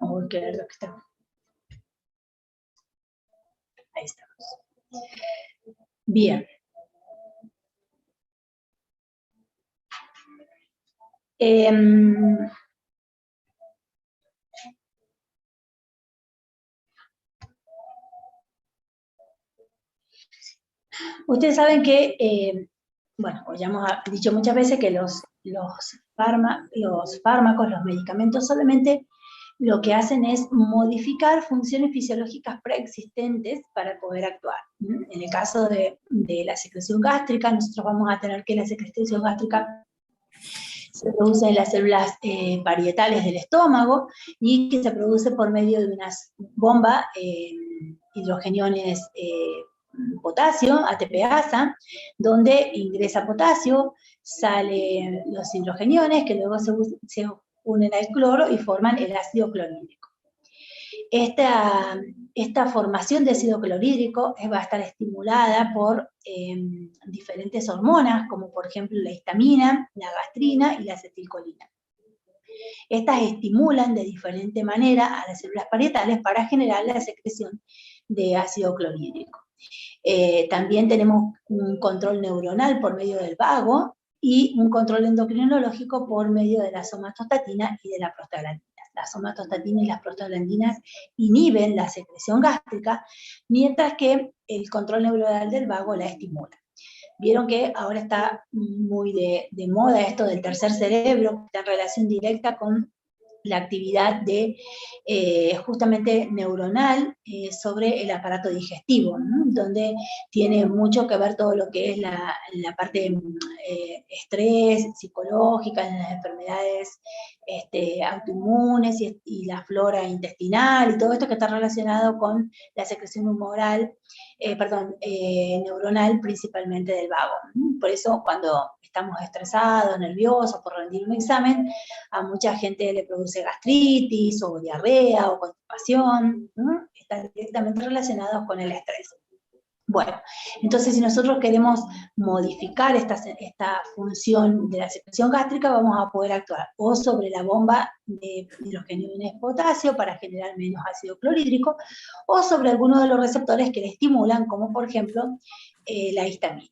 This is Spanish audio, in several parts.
Uy, qué largo que está. Ahí estamos. Bien. Ustedes saben que, bueno, ya hemos dicho muchas veces que los fármacos, los medicamentos solamente lo que hacen es modificar funciones fisiológicas preexistentes para poder actuar. En el caso de la secreción gástrica, nosotros vamos a tener que la secreción gástrica se produce en las células parietales del estómago y que se produce por medio de una bomba hidrogeniones potasio, ATPasa, donde ingresa potasio, salen los hidrogeniones que luego se unen al cloro y forman el ácido clorhídrico. Esta formación de ácido clorhídrico va a estar estimulada por diferentes hormonas, como por ejemplo la histamina, la gastrina y la acetilcolina. Estas estimulan de diferente manera a las células parietales para generar la secreción de ácido clorhídrico. También tenemos un control neuronal por medio del vago y un control endocrinológico por medio de la somatostatina y de la prostaglandina. La somatostatina y las prostaglandinas inhiben la secreción gástrica, mientras que el control neuronal del vago la estimula. Vieron que ahora está muy de moda esto del tercer cerebro, que está en relación directa con la actividad de justamente neuronal sobre el aparato digestivo, ¿no? Donde tiene mucho que ver todo lo que es la parte estrés, psicológica, en las enfermedades autoinmunes y la flora intestinal y todo esto que está relacionado con la secreción humoral, neuronal principalmente del vago. Por eso cuando estamos estresados, nerviosos por rendir un examen, a mucha gente le produce gastritis o diarrea o constipación, ¿no? Están directamente relacionados con el estrés. Bueno, entonces si nosotros queremos modificar esta función de la secreción gástrica, vamos a poder actuar o sobre la bomba de hidrogeniones potasio para generar menos ácido clorhídrico, o sobre algunos de los receptores que le estimulan, como por ejemplo la histamina.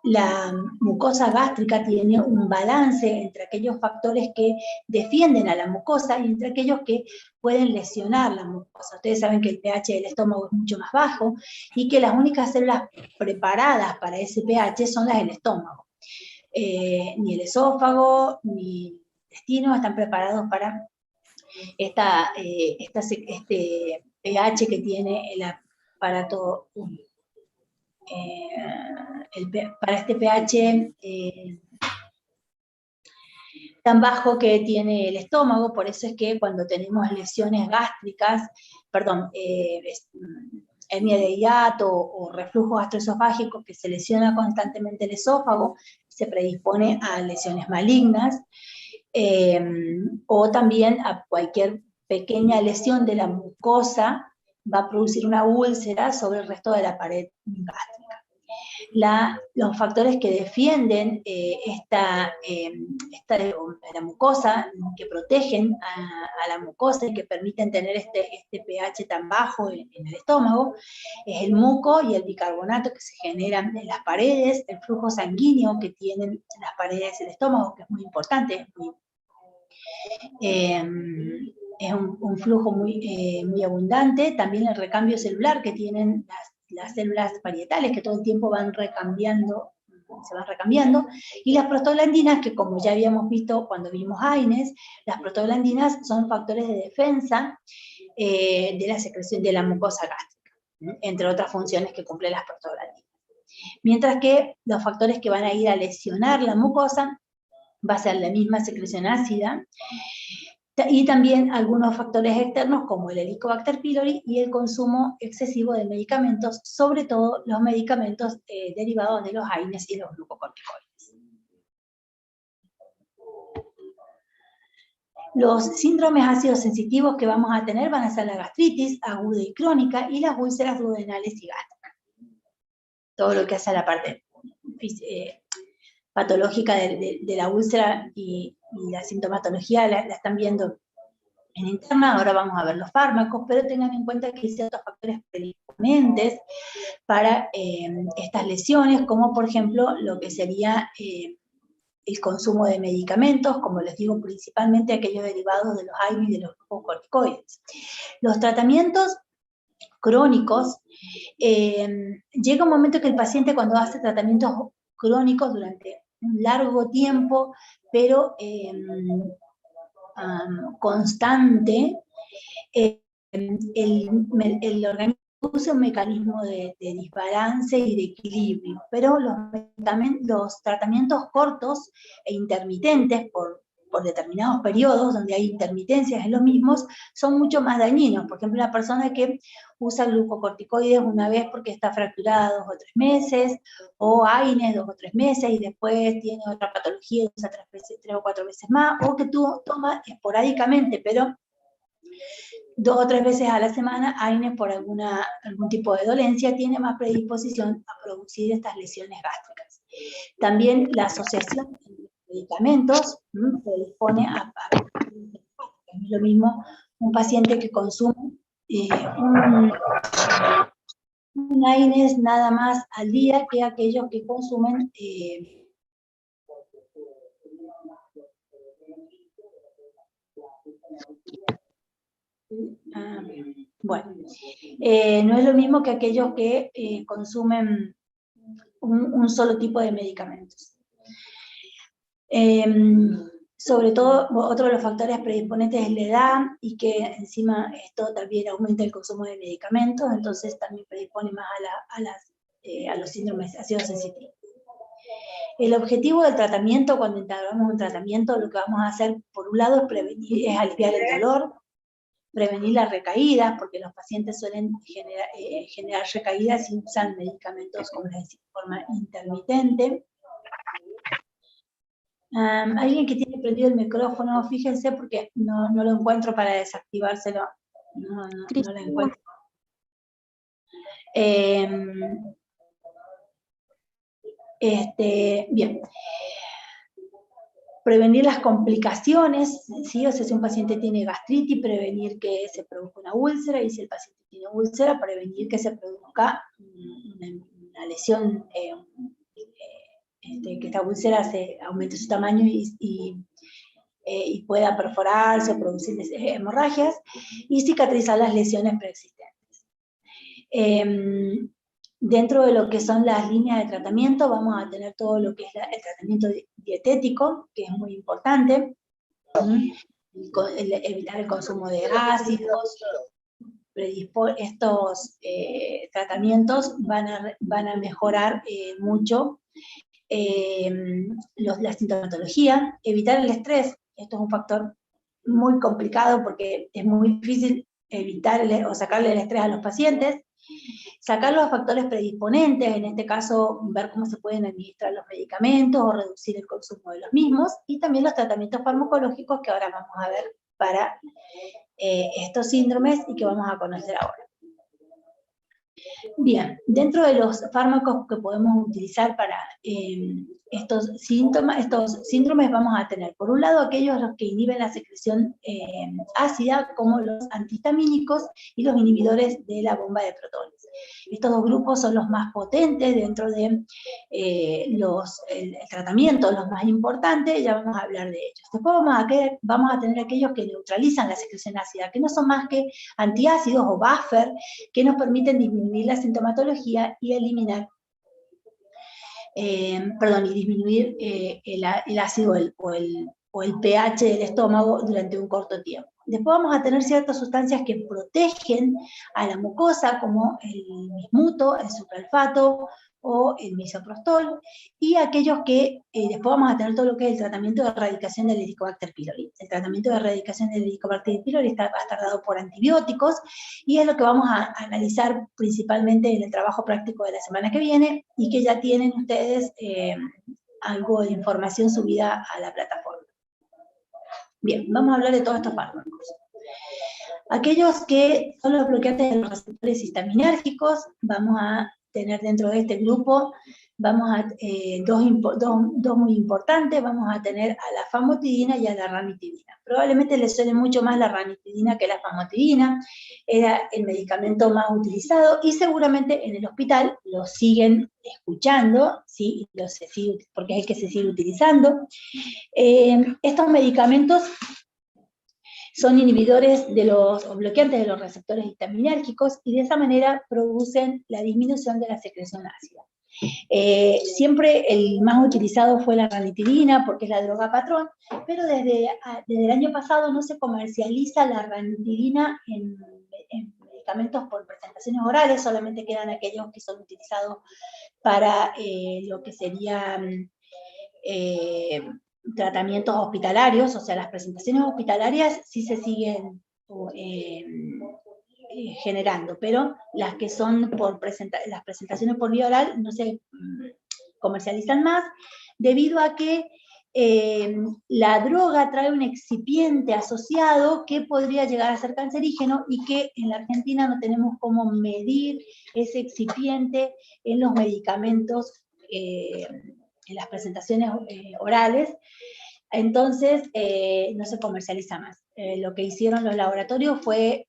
La mucosa gástrica tiene un balance entre aquellos factores que defienden a la mucosa y entre aquellos que pueden lesionar la mucosa. Ustedes saben que el pH del estómago es mucho más bajo y que las únicas células preparadas para ese pH son las del estómago. Ni el esófago ni el intestino están preparados para este pH que tiene el aparato para este pH tan bajo que tiene el estómago. Por eso es que cuando tenemos lesiones gástricas, hernia de hiato o reflujo gastroesofágico que se lesiona constantemente el esófago, se predispone a lesiones malignas, o también a cualquier pequeña lesión de la mucosa va a producir una úlcera sobre el resto de la pared gástrica. Los factores que defienden la mucosa, que protegen a la mucosa y que permiten tener este pH tan bajo en el estómago, es el muco y el bicarbonato que se generan en las paredes, el flujo sanguíneo que tienen las paredes del estómago, que es muy importante, es un flujo muy abundante. También el recambio celular que tienen las células parietales, que todo el tiempo se van recambiando, y las prostaglandinas, que como ya habíamos visto cuando vimos AINES, las prostaglandinas son factores de defensa de la secreción de la mucosa gástrica, entre otras funciones que cumplen las prostaglandinas. Mientras que los factores que van a ir a lesionar la mucosa va a ser la misma secreción ácida, y también algunos factores externos como el Helicobacter pylori y el consumo excesivo de medicamentos, sobre todo los medicamentos derivados de los AINES y los glucocorticoides. Los síndromes ácidos sensitivos que vamos a tener van a ser la gastritis aguda y crónica y las úlceras duodenales y gástricas. Todo lo que hace a la parte patológica de la úlcera y la sintomatología la están viendo en interna. Ahora vamos a ver los fármacos, pero tengan en cuenta que hay ciertos factores predisponentes para estas lesiones, como por ejemplo lo que sería el consumo de medicamentos, como les digo, principalmente aquellos derivados de los AINE y de los glucocorticoides. Los tratamientos crónicos, llega un momento que el paciente cuando hace tratamientos crónicos durante un largo tiempo, pero constante, el organismo produce un mecanismo de desbalance y de equilibrio, pero los tratamientos cortos e intermitentes por determinados periodos, donde hay intermitencias en los mismos, son mucho más dañinos. Por ejemplo, una persona que usa glucocorticoides una vez porque está fracturada 2 o 3 meses, o AINES 2 o 3 meses, y después tiene otra patología y usa 3 o 4 veces más, o que tú tomas esporádicamente, pero 2 o 3 veces a la semana, AINES por algún tipo de dolencia, tiene más predisposición a producir estas lesiones gástricas. También la asociación de medicamentos predispone a es lo mismo un paciente que consume un AINES nada más al día que aquellos que consumen bueno, no es lo mismo que aquellos que consumen un solo tipo de medicamentos. Sobre todo, otro de los factores predisponentes es la edad, y que encima esto también aumenta el consumo de medicamentos, entonces también predispone más a los síndromes ácidos sensitivos. El objetivo del tratamiento, cuando integramos un tratamiento, lo que vamos a hacer, por un lado, es aliviar el dolor, prevenir las recaídas, porque los pacientes suelen generar recaídas si usan medicamentos, como les decía, de forma intermitente. Alguien que tiene prendido el micrófono, fíjense, porque no lo encuentro para desactivárselo. No lo encuentro. Bien. Prevenir las complicaciones, ¿sí? O sea, si un paciente tiene gastritis, prevenir que se produzca una úlcera, y si el paciente tiene úlcera, prevenir que se produzca una lesión, que esta úlcera se aumente su tamaño y pueda perforarse o producir hemorragias, y cicatrizar las lesiones preexistentes. Dentro de lo que son las líneas de tratamiento, vamos a tener todo lo que es el tratamiento dietético, que es muy importante, evitar el consumo de ácidos. Estos tratamientos van a mejorar mucho la sintomatología. Evitar el estrés, esto es un factor muy complicado porque es muy difícil evitarle o sacarle el estrés a los pacientes. Sacar los factores predisponentes, en este caso ver cómo se pueden administrar los medicamentos o reducir el consumo de los mismos, y también los tratamientos farmacológicos que ahora vamos a ver para estos síndromes y que vamos a conocer ahora. Bien, dentro de los fármacos que podemos utilizar para estos síndromes vamos a tener, por un lado, aquellos que inhiben la secreción ácida, como los antihistamínicos y los inhibidores de la bomba de protones. Estos dos grupos son los más potentes dentro de el tratamiento, los más importantes, ya vamos a hablar de ellos. Después vamos a tener aquellos que neutralizan la secreción ácida, que no son más que antiácidos o buffer, que nos permiten disminuir la sintomatología y eliminar, y disminuir el ácido o el pH del estómago durante un corto tiempo. Después vamos a tener ciertas sustancias que protegen a la mucosa, como el bismuto, el sucralfato o el misoprostol, y aquellos que después vamos a tener todo lo que es el tratamiento de erradicación del Helicobacter pylori. El tratamiento de erradicación del Helicobacter pylori va a estar dado por antibióticos, y es lo que vamos a analizar principalmente en el trabajo práctico de la semana que viene, y que ya tienen ustedes algo de información subida a la plataforma. Bien, vamos a hablar de todos estos fármacos. Aquellos que son los bloqueantes de los receptores histaminérgicos, vamos a tener dentro de este grupo vamos a, dos muy importantes, vamos a tener a la famotidina y a la ranitidina. Probablemente les suene mucho más la ranitidina que la famotidina, era el medicamento más utilizado y seguramente en el hospital lo siguen escuchando, ¿sí? Porque es el que se sigue utilizando. Estos medicamentos son inhibidores o bloqueantes de los receptores histaminérgicos y de esa manera producen la disminución de la secreción ácida. Siempre el más utilizado fue la ranitidina porque es la droga patrón, pero desde el año pasado no se comercializa la ranitidina en medicamentos por presentaciones orales, solamente quedan aquellos que son utilizados para lo que serían tratamientos hospitalarios, o sea, las presentaciones hospitalarias sí se siguen generando, pero las que son las presentaciones por vía oral no se comercializan más, debido a que la droga trae un excipiente asociado que podría llegar a ser cancerígeno y que en la Argentina no tenemos cómo medir ese excipiente en los medicamentos, en las presentaciones orales. Entonces no se comercializa más. Lo que hicieron los laboratorios fue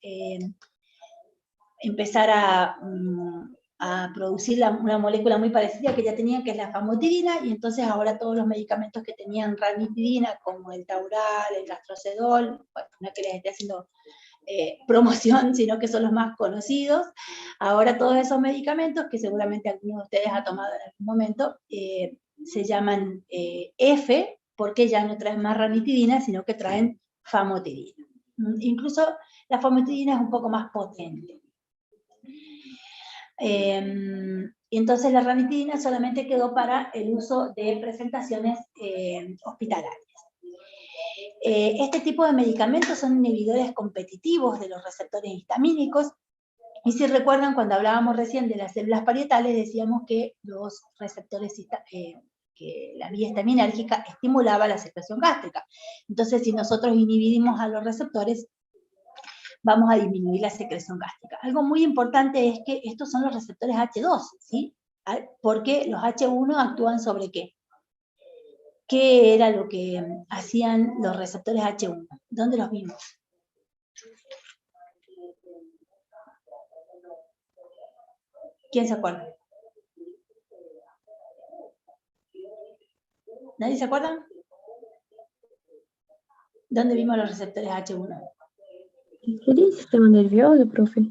empezar a producir una molécula muy parecida que ya tenían, que es la famotidina, y entonces ahora todos los medicamentos que tenían ranitidina, como el Taural, el Gastrocedol, bueno, no es que les esté haciendo promoción, sino que son los más conocidos, ahora todos esos medicamentos, que seguramente algunos de ustedes ha tomado en algún momento, se llaman F, porque ya no traen más ranitidina, sino que traen famotidina. Incluso la famotidina es un poco más potente. Y entonces la ranitidina solamente quedó para el uso de presentaciones hospitalarias. Este tipo de medicamentos son inhibidores competitivos de los receptores histamínicos, y si recuerdan, cuando hablábamos recién de las células parietales, decíamos que los receptores, que la vía histaminérgica estimulaba la secreción gástrica. Entonces, si nosotros inhibimos a los receptores, vamos a disminuir la secreción gástrica. Algo muy importante es que estos son los receptores H2, ¿sí? Porque los H1 actúan sobre ¿qué? ¿Qué era lo que hacían los receptores H1? ¿Dónde los vimos? ¿Quién se acuerda? ¿Nadie se acuerda? ¿Dónde vimos los receptores H1? Sería el sistema nervioso, profe.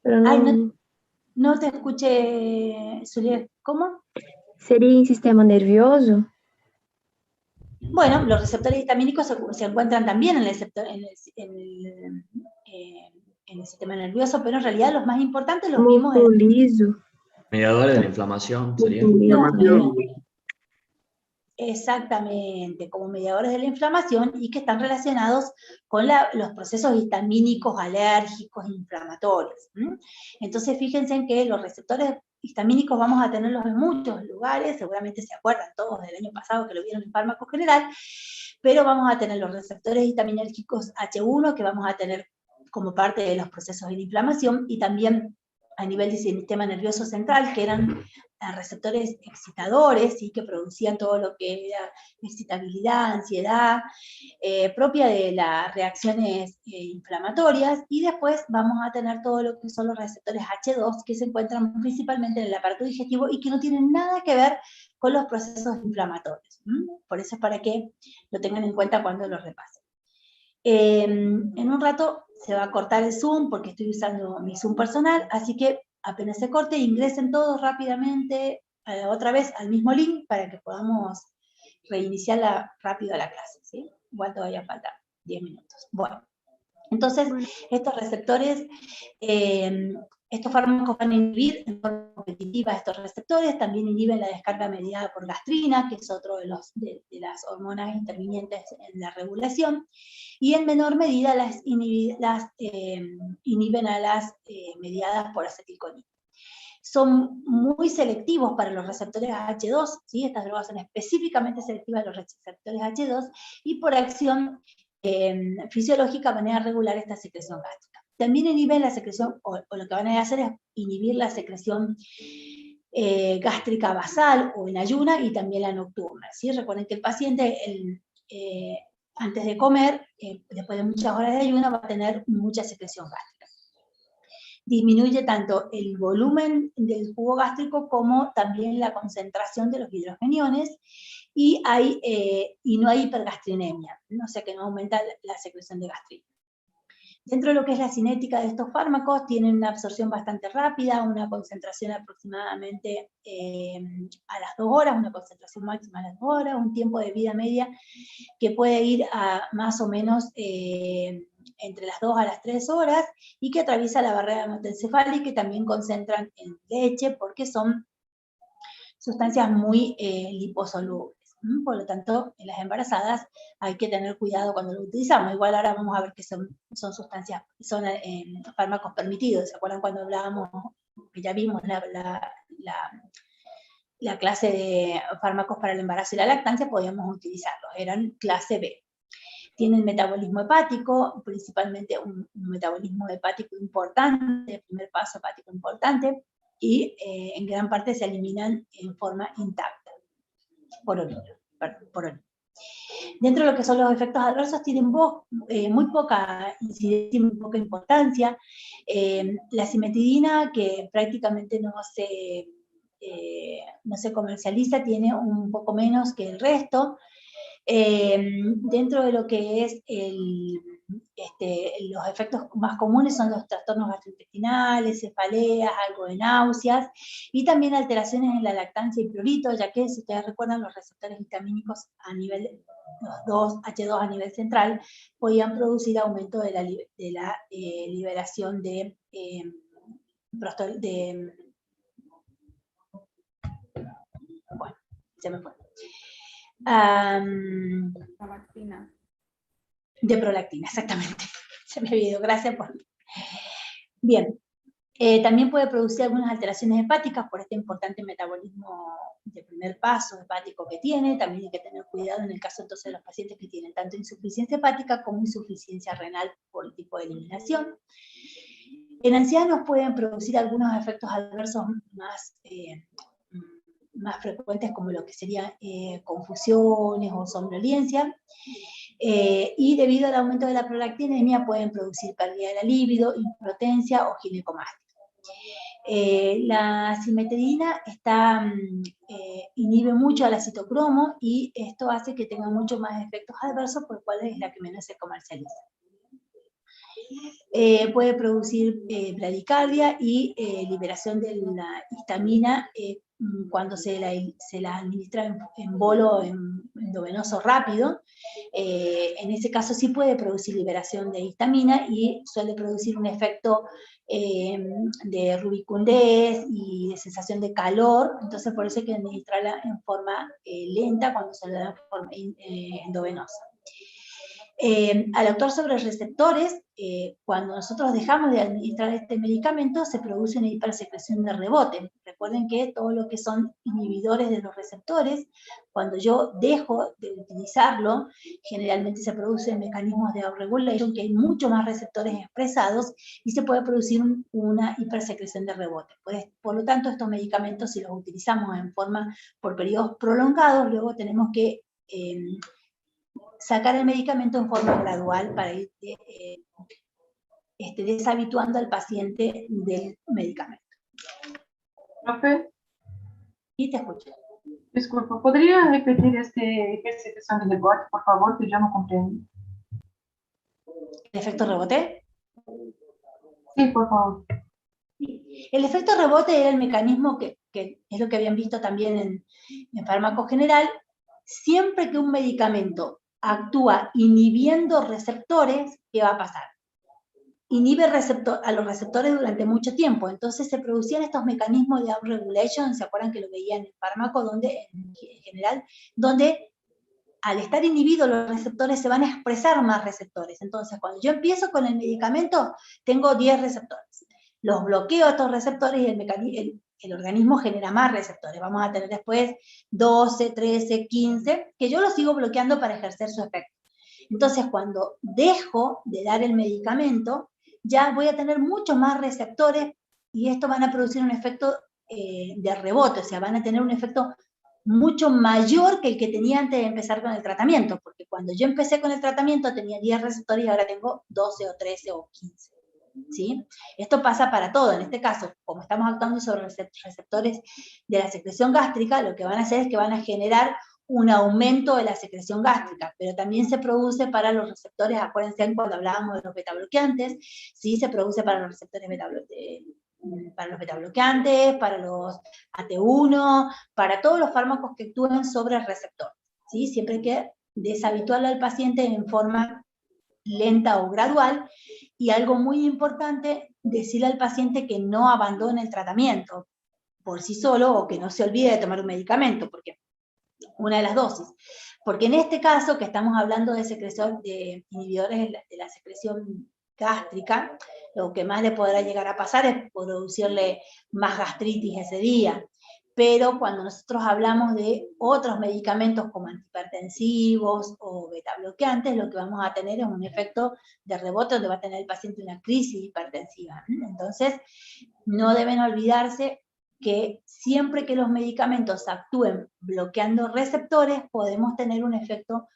Pero no... Ay, no te escuché, Zuliet. ¿Cómo? ¿Sería el sistema nervioso? Bueno, los receptores histamínicos se encuentran también en el sistema nervioso, pero en realidad los más importantes los vimos en... Liso. Mediadores de la inflamación, sería. Exactamente, como mediadores de la inflamación y que están relacionados con los procesos histamínicos, alérgicos, inflamatorios. Entonces, fíjense en que los receptores histamínicos vamos a tenerlos en muchos lugares, seguramente se acuerdan todos del año pasado que lo vieron en fármaco general, pero vamos a tener los receptores histaminérgicos H1 que vamos a tener como parte de los procesos de inflamación, y también a nivel del sistema nervioso central, que eran receptores excitadores, ¿sí? Que producían todo lo que era excitabilidad, ansiedad, propia de las reacciones inflamatorias, y después vamos a tener todo lo que son los receptores H2, que se encuentran principalmente en el aparato digestivo y que no tienen nada que ver con los procesos inflamatorios. Por eso es para que lo tengan en cuenta cuando lo repasen. En un rato se va a cortar el Zoom porque estoy usando mi Zoom personal, así que apenas se corte, ingresen todos rápidamente otra vez al mismo link para que podamos reiniciar rápido la clase, ¿sí? Igual todavía faltan 10 minutos. Bueno, entonces estos receptores, estos fármacos van a inhibir en forma competitiva estos receptores, también inhiben la descarga mediada por gastrina, que es otro de las hormonas intervinientes en la regulación, y en menor medida inhiben a las mediadas por acetilcolina. Son muy selectivos para los receptores H2, ¿sí? Estas drogas son específicamente selectivas a los receptores H2 y por acción fisiológica van a regular esta secreción gástrica. También inhiben la secreción, o lo que van a hacer es inhibir la secreción gástrica basal o en ayuna y también la nocturna, ¿sí? Recuerden que el paciente antes de comer, después de muchas horas de ayuna, va a tener mucha secreción gástrica. Disminuye tanto el volumen del jugo gástrico como también la concentración de los hidrogeniones y no hay hipergastrinemia, ¿no? O sea que no aumenta la secreción de gastrina. Dentro de lo que es la cinética de estos fármacos, tienen una absorción bastante rápida, una concentración aproximadamente a las 2 horas, una concentración máxima a las 2 horas, un tiempo de vida media que puede ir a más o menos entre las 2 a las 3 horas, y que atraviesa la barrera hematoencefálica, que también concentran en leche, porque son sustancias muy liposolubles. Por lo tanto, en las embarazadas hay que tener cuidado cuando lo utilizamos. Igual ahora vamos a ver que son sustancias, son fármacos permitidos. ¿Se acuerdan cuando hablábamos, que ya vimos la clase de fármacos para el embarazo y la lactancia? Podíamos utilizarlos, eran clase B. Tienen metabolismo hepático, principalmente un metabolismo hepático importante, el primer paso hepático importante, y en gran parte se eliminan en forma intacta, por orina. Dentro de lo que son los efectos adversos, tienen muy poca incidencia y muy poca importancia. La cimetidina, que prácticamente no se comercializa, tiene un poco menos que el resto. Dentro de lo que es los efectos más comunes son los trastornos gastrointestinales, cefaleas, algo de náuseas, y también alteraciones en la lactancia y prurito, ya que, si ustedes recuerdan, los receptores histamínicos a nivel, los H2 a nivel central, podían producir aumento de la liberación de bueno, se me fue. Prolactina. De prolactina, exactamente. Se me había ido, gracias por... Bien, también puede producir algunas alteraciones hepáticas por este importante metabolismo de primer paso hepático que tiene. También hay que tener cuidado en el caso entonces de los pacientes que tienen tanto insuficiencia hepática como insuficiencia renal por el tipo de eliminación. En ancianos pueden producir algunos efectos adversos más frecuentes, como lo que serían confusiones o somnolencia, y debido al aumento de la prolactinemia pueden producir pérdida de la libido, impotencia o ginecomastia. La cimetidina inhibe mucho al citocromo, y esto hace que tenga muchos más efectos adversos, por lo cual es la que menos se comercializa. Puede producir bradicardia y liberación de la histamina cuando se la administra en bolo endovenoso rápido. En ese caso sí puede producir liberación de histamina y suele producir un efecto de rubicundez y de sensación de calor. Entonces por eso hay que administrarla en forma lenta cuando se la da en forma endovenosa. Al actuar sobre receptores, cuando nosotros dejamos de administrar este medicamento, se produce una hipersecreción de rebote. Recuerden que todo lo que son inhibidores de los receptores, cuando yo dejo de utilizarlo, generalmente se producen mecanismos de autorregulación, que hay mucho más receptores expresados, y se puede producir una hipersecreción de rebote. Por lo tanto, estos medicamentos, si los utilizamos por periodos prolongados, luego tenemos que sacar el medicamento en forma gradual para ir deshabituando al paciente del medicamento. Profe, Y te escucho. disculpa, ¿podría repetir este ejercicio de rebote, por favor, que yo no comprendo? ¿El efecto rebote? Sí, por favor. El efecto rebote era el mecanismo que es lo que habían visto también en fármaco general. Siempre que un medicamento actúa inhibiendo receptores, ¿qué va a pasar? Inhibe a los receptores durante mucho tiempo. Entonces se producían estos mecanismos de upregulation, ¿se acuerdan que lo veían en el fármaco? En general, donde al estar inhibidos los receptores se van a expresar más receptores. Entonces, cuando yo empiezo con el medicamento, tengo 10 receptores. Los bloqueo a estos receptores y el organismo genera más receptores. Vamos a tener después 12, 13, 15, que yo los sigo bloqueando para ejercer su efecto. Entonces, cuando dejo de dar el medicamento, ya voy a tener muchos más receptores, y esto van a producir un efecto de rebote, o sea, van a tener un efecto mucho mayor que el que tenía antes de empezar con el tratamiento, porque cuando yo empecé con el tratamiento tenía 10 receptores y ahora tengo 12 o 13 o 15. ¿Sí? Esto pasa para todo. En este caso, como estamos actuando sobre receptores de la secreción gástrica, lo que van a hacer es que van a generar un aumento de la secreción gástrica, pero también se produce para los receptores, acuérdense cuando hablábamos de los betabloqueantes, ¿sí? Se produce para los receptores para los betabloqueantes, para los AT1, para todos los fármacos que actúan sobre el receptor, ¿sí? Siempre hay que deshabituarlo al paciente en forma lenta o gradual, y algo muy importante, decirle al paciente que no abandone el tratamiento por sí solo o que no se olvide de tomar un medicamento, porque una de las dosis. Porque en este caso, que estamos hablando de secreción, de inhibidores de la secreción gástrica, lo que más le podrá llegar a pasar es producirle más gastritis ese día. Pero cuando nosotros hablamos de otros medicamentos como antihipertensivos o betabloqueantes, lo que vamos a tener es un efecto de rebote donde va a tener el paciente una crisis hipertensiva. Entonces, no deben olvidarse que siempre que los medicamentos actúen bloqueando receptores, podemos tener un efecto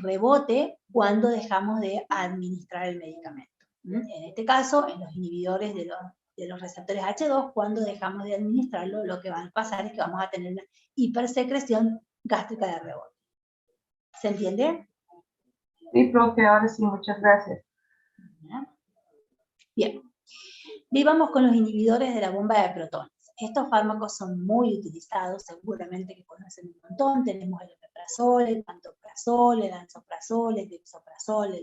rebote cuando dejamos de administrar el medicamento. En este caso, en los inhibidores de los receptores H2, cuando dejamos de administrarlo, lo que va a pasar es que vamos a tener una hipersecreción gástrica de rebote. ¿Se entiende? Sí, profe, ahora sí, muchas gracias. Bien. Y vamos con los inhibidores de la bomba de protones. Estos fármacos son muy utilizados, seguramente que conocen un montón. Tenemos el omeprazol, el pantoprazol, el lansoprazol, el dexoprazol,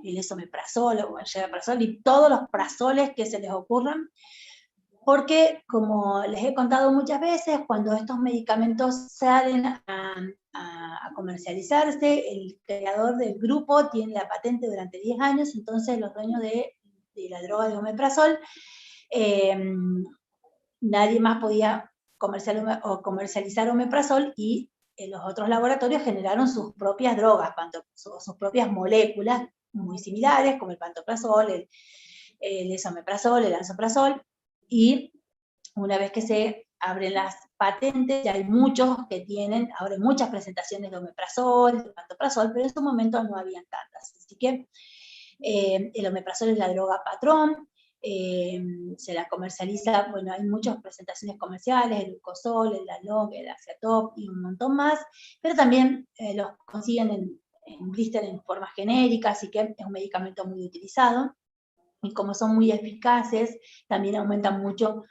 el esomeprazol, o el llevaprazol, y todos los prazoles que se les ocurran, porque, como les he contado muchas veces, cuando estos medicamentos salen a comercializarse, el creador del grupo tiene la patente durante 10 años, entonces los dueños de la droga de omeprazol, nadie más podía comercializar omeprazol, y los otros laboratorios generaron sus propias drogas, sus propias moléculas muy similares, como el pantoprazol, el esomeprazol, el lansoprazol, y una vez que se abren las patentes, ya hay muchos que tienen, ahora hay muchas presentaciones de omeprazol, de pantoprazol, pero en su momento no habían tantas. Así que el omeprazol es la droga patrón, se la comercializa, bueno, hay muchas presentaciones comerciales, el Glucosol, el Lalog, el Axiatop y un montón más, pero también los consiguen en blister en forma genérica, así que es un medicamento muy utilizado, y como son muy eficaces, también aumentan mucho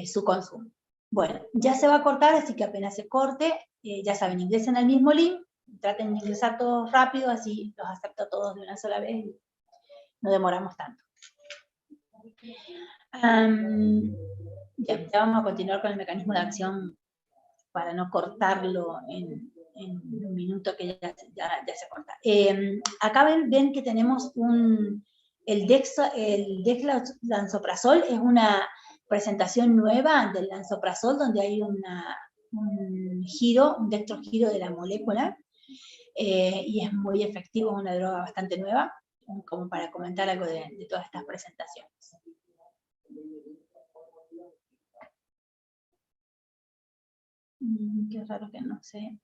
su consumo. Bueno, ya se va a cortar, así que apenas se corte, ya saben, ingresen al mismo link, traten de ingresar todos rápido, así los acepto todos de una sola vez, y no demoramos tanto. Ya vamos a continuar con el mecanismo de acción para no cortarlo en un minuto, que ya se corta. Acá ven que tenemos el dexlansoprazol, es una presentación nueva del lansoprazol, donde hay un dextrogiro de la molécula, y es muy efectivo, es una droga bastante nueva, como para comentar algo de todas estas presentaciones. Qué raro que no sé.